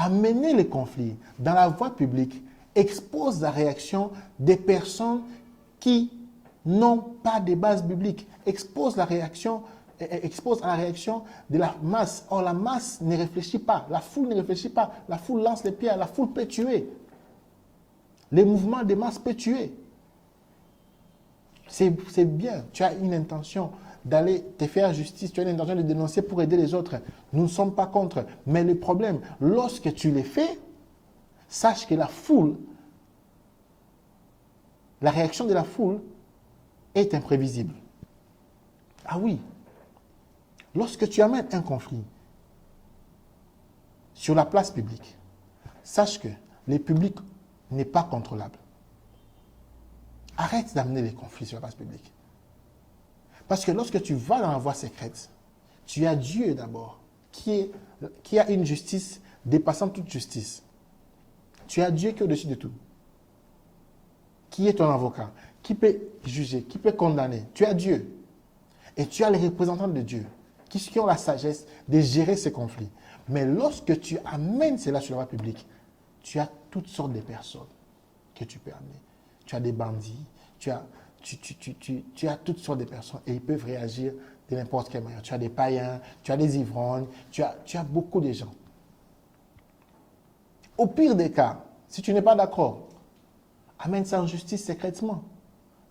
amener les conflits dans la voie publique expose la réaction des personnes qui n'ont pas de base biblique, expose à la réaction de la masse. Or, la masse ne réfléchit pas, la foule ne réfléchit pas, la foule lance les pierres, la foule peut tuer. Les mouvements de masse peuvent tuer. C'est bien, tu as une intention d'aller te faire justice, tu as une intention de dénoncer pour aider les autres. Nous ne sommes pas contre. Mais le problème, lorsque tu les fais, sache que la foule, la réaction de la foule est imprévisible. Ah oui, lorsque tu amènes un conflit sur la place publique, sache que le public n'est pas contrôlable. Arrête d'amener les conflits sur la place publique. Parce que lorsque tu vas dans la voie secrète, tu as Dieu d'abord, qui a une justice dépassant toute justice. Tu as Dieu qui est au-dessus de tout. Qui est ton avocat? Qui peut juger? Qui peut condamner? Tu as Dieu. Et tu as les représentants de Dieu qui ont la sagesse de gérer ces conflits. Mais lorsque tu amènes cela sur la voie publique, tu as toutes sortes de personnes que tu peux amener. Tu as des bandits, tu as toutes sortes de personnes et ils peuvent réagir de n'importe quelle manière. Tu as des païens, tu as des ivrognes, tu as beaucoup de gens. Au pire des cas, si tu n'es pas d'accord, amène ça en justice secrètement.